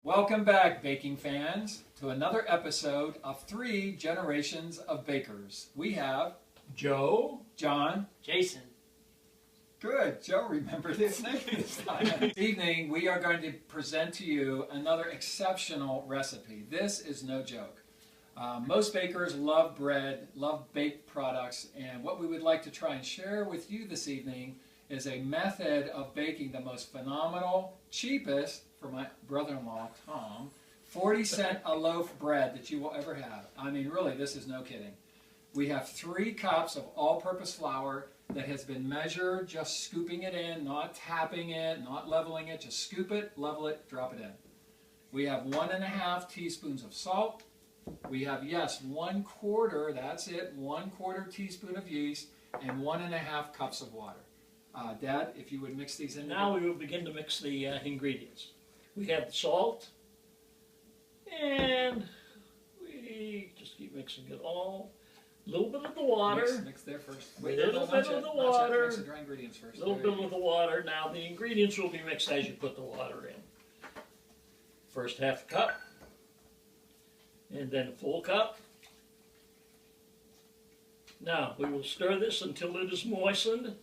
Welcome back, baking fans, to another episode of 3 Generations of Bakers. We have Joe, John, Jason. Good, Joe remembered his name this time. This evening, we are going to present to you another exceptional recipe. This is no joke. Most bakers love bread, love baked products, and what we would like to try and share with you this evening is a method of baking the most phenomenal, cheapest, for my brother-in-law, Tom, 40-cent a loaf bread that you will ever have. I mean, really, this is no kidding. We have 3 cups of all-purpose flour that has been measured, just scooping it in, not tapping it, not leveling it, just scoop it, level it, drop it in. We have 1½ teaspoons of salt. We have, yes, 1/4, that's it, 1/4 teaspoon of yeast, and 1½ cups of water. Dad, if you would mix these in. Now we will begin to mix the ingredients. We have the salt, and we just keep mixing it all. A little bit of the water. Mix there first. A little bit of the water. Mix the dry ingredients first. A little bit of the water. Now the ingredients will be mixed as you put the water in. First ½ cup, and then a full cup. Now we will stir this until it is moistened,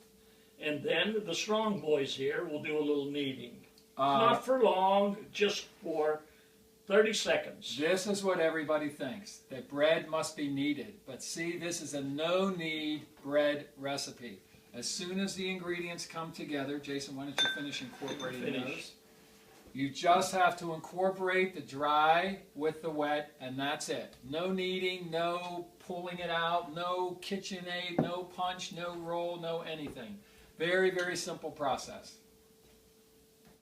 and then the strong boys here will do a little kneading. Not for long, just for 30 seconds. This is what everybody thinks, that bread must be kneaded. But see, this is a no-knead bread recipe. As soon as the ingredients come together, Jason, why don't you finish incorporating those? You just have to incorporate the dry with the wet, and that's it. No kneading, no pulling it out, no KitchenAid, no punch, no roll, no anything. Very, very simple process.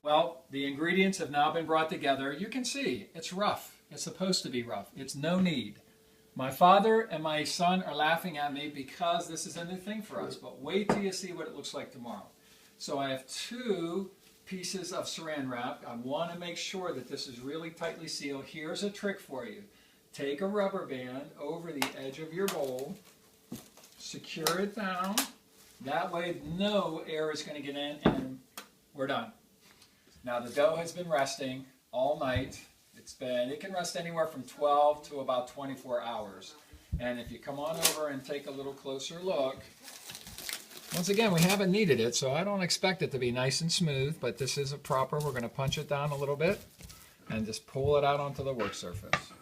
Well, the ingredients have now been brought together. You can see, it's rough. It's supposed to be rough. It's no knead. My father and my son are laughing at me because this is a new thing for us, but wait till you see what it looks like tomorrow. So I have 2 pieces of saran wrap. I want to make sure that this is really tightly sealed. Here's a trick for you. Take a rubber band over the edge of your bowl, secure it down. That way no air is going to get in, and we're done. Now the dough has been resting all night. It can rest anywhere from 12 to about 24 hours. And if you come on over and take a little closer look, once again, we haven't kneaded it, so I don't expect it to be nice and smooth, but this is a proper. We're going to punch it down a little bit and just pull it out onto the work surface.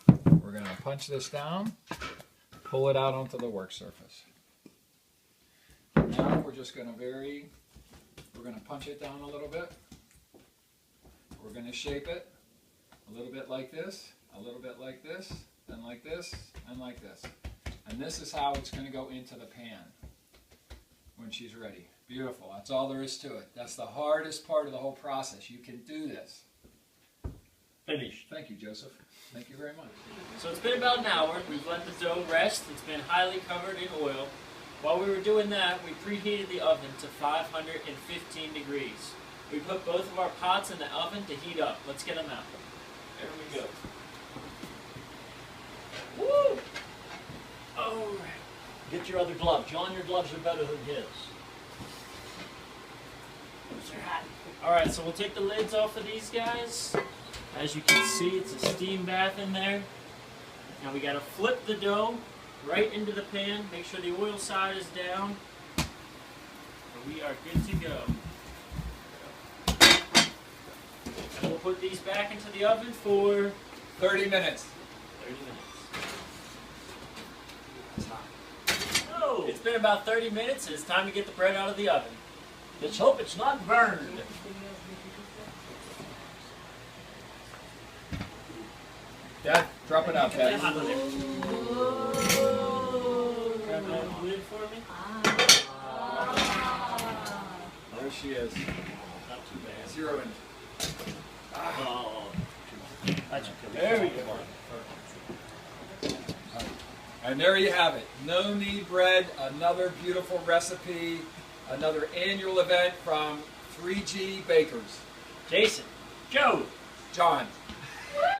We're going to punch this down, pull it out onto the work surface. Now we're just going to punch it down a little bit. We're going to shape it a little bit like this, a little bit like this, and like this, and like this. And this is how it's going to go into the pan when she's ready. Beautiful. That's all there is to it. That's the hardest part of the whole process. You can do this. Finished. Thank you, Joseph. Thank you very much. So it's been about an hour. We've let the dough rest. It's been highly covered in oil. While we were doing that, we preheated the oven to 515 degrees. We put both of our pots in the oven to heat up. Let's get them out. There we go. Woo! All right. Get your other gloves. John, your gloves are better than his. Those are hot. All right, so we'll take the lids off of these guys. As you can see, it's a steam bath in there. Now we got to flip the dough right into the pan. Make sure the oil side is down. And we are good to go. And we'll put these back into the oven for 30 minutes. 30 minutes. It's hot. Oh, it's been about 30 minutes and it's time to get the bread out of the oven. Let's hope it's not burned. Dad, drop it out, Dad. Grab that lid for me. There she is. Not too bad. 0 in. Oh, That's okay. there we go. And there you have it. No knead bread, another beautiful recipe, another annual event from 3G Bakers. Jason, Joe. John.